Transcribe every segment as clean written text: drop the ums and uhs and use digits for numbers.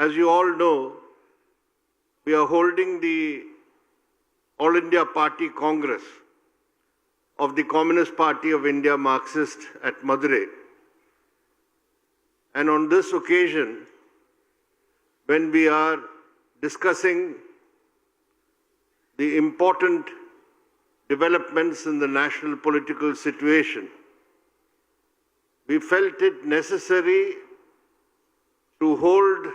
As you all know, we are holding the All India Party Congress of the Communist Party of India Marxist at Madurai. And on this occasion, when we are discussing the important developments in the national political situation, we felt it necessary to hold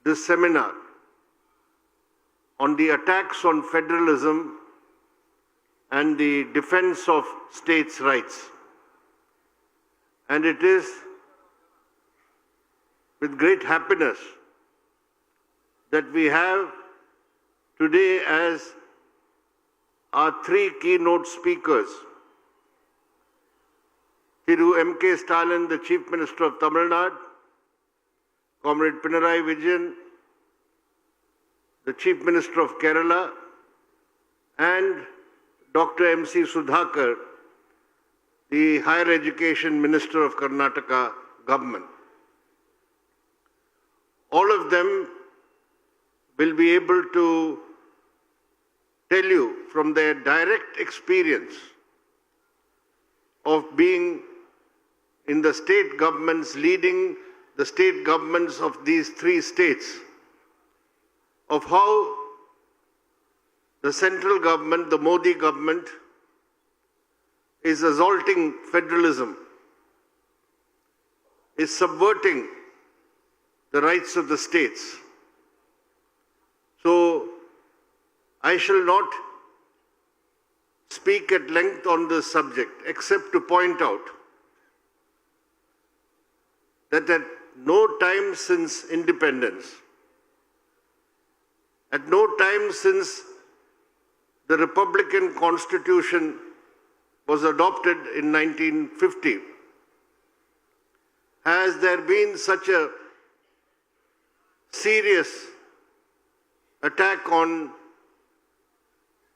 this seminar on the attacks on federalism and the defense of states' rights. And it is with great happiness that we have today as our three keynote speakers, Thiru M.K. Stalin, the Chief Minister of Tamilnadu, Comrade Pinarayi Vijayan, the Chief Minister of Kerala, and Dr. M.C. Sudhakar, the Higher Education Minister of Karnataka government. All of them will be able to tell you from their direct experience of being in the state governments, leading the state governments of these three states, of how the central government, the Modi government, is assaulting federalism, is subverting the rights of the states. So, I shall not speak at length on this subject, except to point out that at no time since independence, at no time since the Republican Constitution was adopted in 1950, has there been such a serious attack on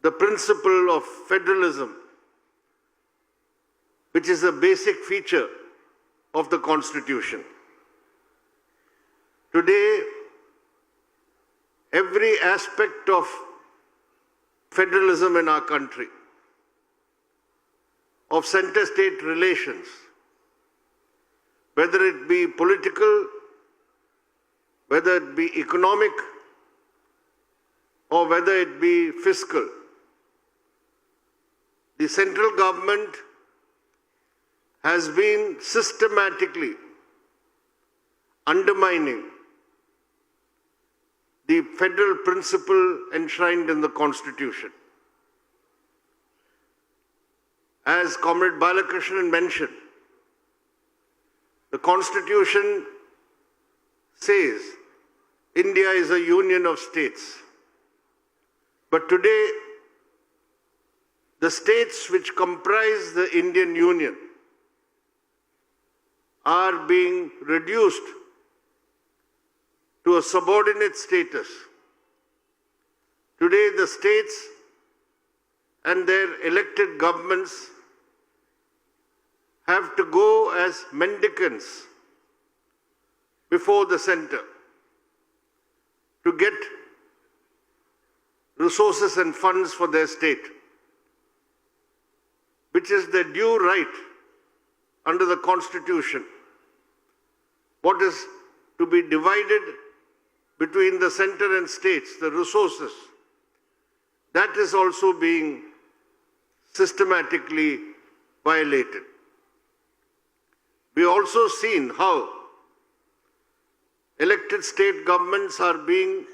the principle of federalism, which is a basic feature of the Constitution. Today, every aspect of federalism in our country, of center-state relations, whether it be political, whether it be economic, or whether it be fiscal, the central government has been systematically undermining the federal principle enshrined in the Constitution. As Comrade Balakrishnan mentioned, the Constitution says India is a union of states. But today, the states which comprise the Indian Union are being reduced to a subordinate status. Today, the states and their elected governments have to go as mendicants before the center to get resources and funds for their state, which is their due right under the Constitution. What is to be divided between the center and states, the resources, that is also being systematically violated. We also seen how elected state governments are being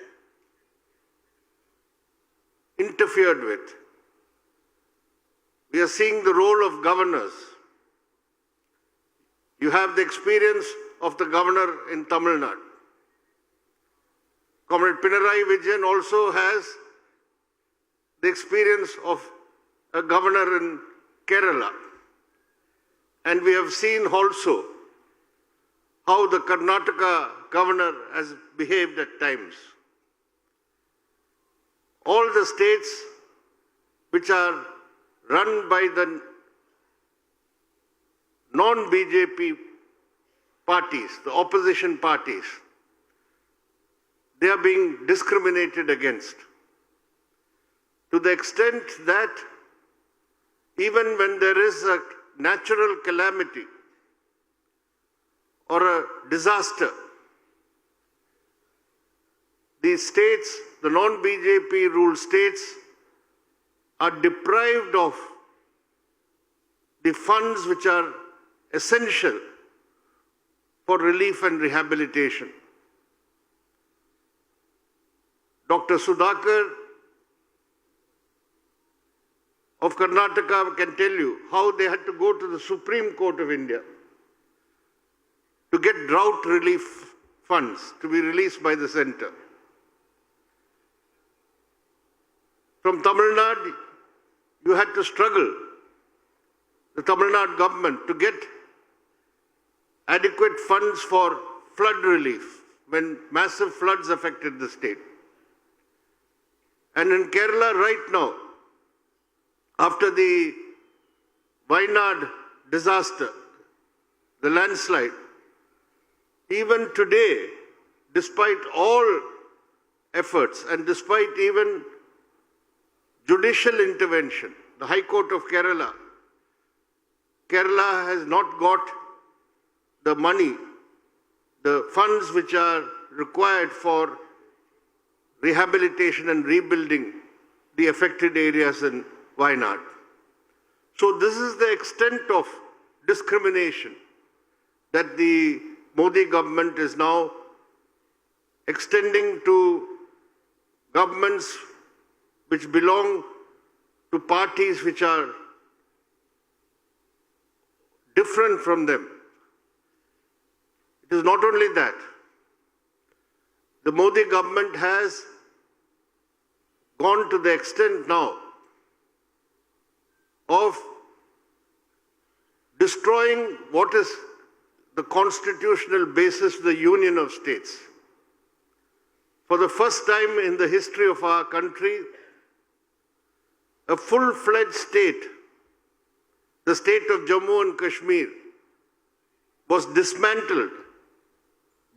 interfered with. We are seeing the role of governors. You have the experience of the governor in Tamilnadu. Comrade Pinarayi Vijayan also has the experience of a governor in Kerala. And we have seen also how the Karnataka governor has behaved at times. All the states which are run by the non-BJP parties, the opposition parties, they are being discriminated against, to the extent that even when there is a natural calamity or a disaster, these states, the non-BJP ruled states, are deprived of the funds which are essential for relief and rehabilitation. Dr. Sudhakar of Karnataka can tell you how they had to go to the Supreme Court of India to get drought relief funds to be released by the centre. From Tamil Nadu, you had to struggle, the Tamil Nadu government, to get adequate funds for flood relief when massive floods affected the state. And in Kerala right now, after the Wayanad disaster, the landslide, even today, despite all efforts and despite even judicial intervention, the High Court of Kerala has not got the money, the funds which are required for rehabilitation and rebuilding the affected areas in Wayanad. So this is the extent of discrimination that the Modi government is now extending to governments which belong to parties which are different from them. It is not only that. The Modi government has gone to the extent now of destroying what is the constitutional basis of the Union of States. For the first time in the history of our country, a full-fledged state, the state of Jammu and Kashmir, was dismantled,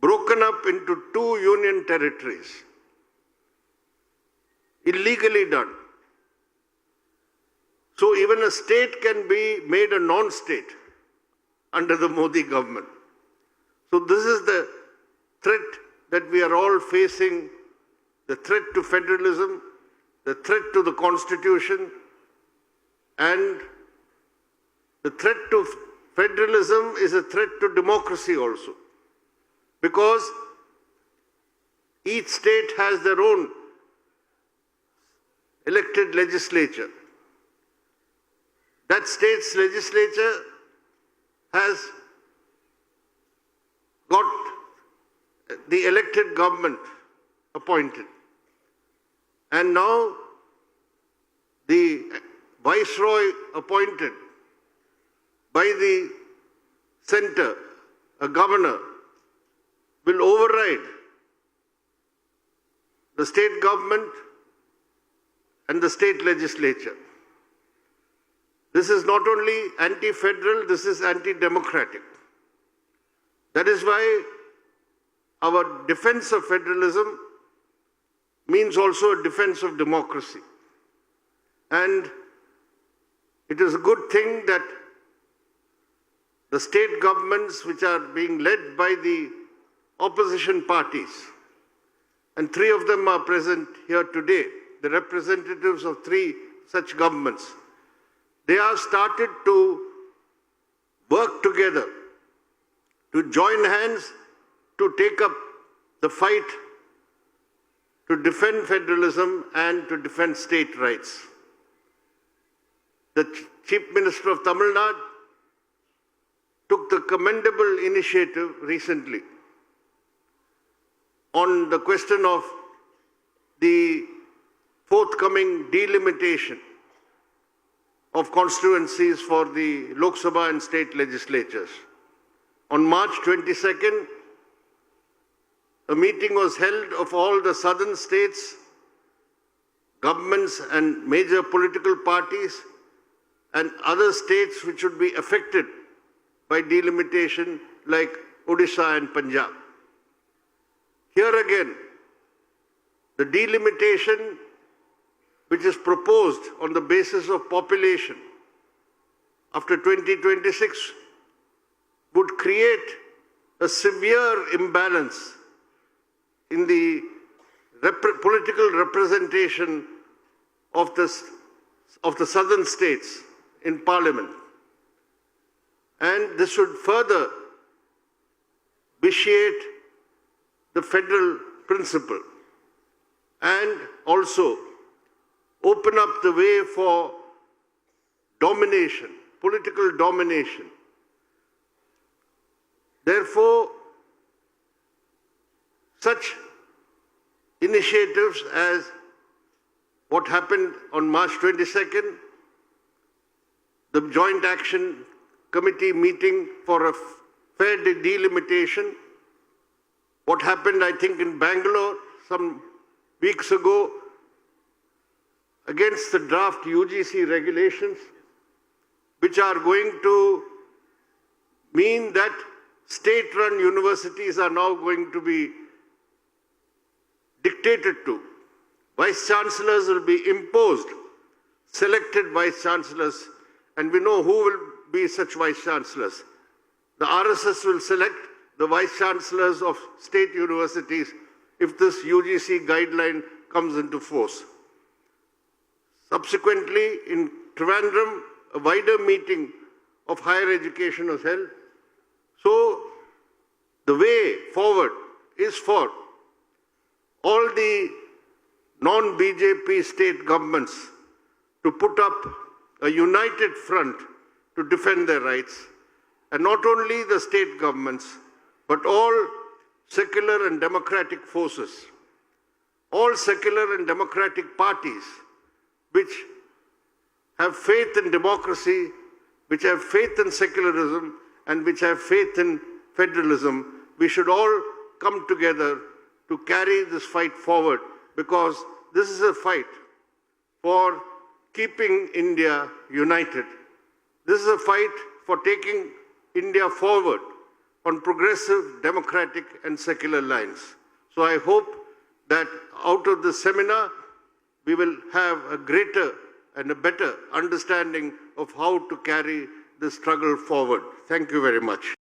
broken up into 2 union territories, illegally done. So even a state can be made a non-state under the Modi government. So this is the threat that we are all facing, the threat to federalism, the threat to the constitution, and the threat to federalism is a threat to democracy also. Because each state has their own elected legislature. That state's legislature has got the elected government appointed. And now the viceroy appointed by the centre, a governor, will override the state government and the state legislature. This is not only anti-federal, this is anti-democratic. That is why our defense of federalism means also a defense of democracy. And it is a good thing that the state governments which are being led by the opposition parties, and 3 of them are present here today, the representatives of 3 such governments, they have started to work together, to join hands, to take up the fight to defend federalism and to defend state rights. The Chief Minister of Tamil Nadu took the commendable initiative recently on the question of the forthcoming delimitation of constituencies for the Lok Sabha and state legislatures. On March 22nd, a meeting was held of all the southern states, governments and major political parties, and other states which would be affected by delimitation like Odisha and Punjab. Here again, The delimitation, which is proposed on the basis of population after 2026, would create a severe imbalance in the political representation of the southern states in parliament. And this would further vitiate the federal principle and also open up the way for domination, political domination. Therefore, such initiatives as what happened on March 22nd, the Joint Action Committee meeting for a fair delimitation, what happened, I think, in Bangalore some weeks ago against the draft UGC regulations, which are going to mean that state-run universities are now going to be dictated to. Vice-chancellors will be imposed, selected vice-chancellors, and we know who will be such vice-chancellors. The RSS will select the vice-chancellors of state universities if this UGC guideline comes into force. Subsequently, in Trivandrum, a wider meeting of higher education was held. So, the way forward is for all the non-BJP state governments to put up a united front to defend their rights, and not only the state governments, but all secular and democratic forces, all secular and democratic parties which have faith in democracy, which have faith in secularism, and which have faith in federalism. We should all come together to carry this fight forward, because this is a fight for keeping India united. This is a fight for taking India forward on progressive, democratic and secular lines. So I hope that out of this seminar, we will have a greater and a better understanding of how to carry this struggle forward. Thank you very much.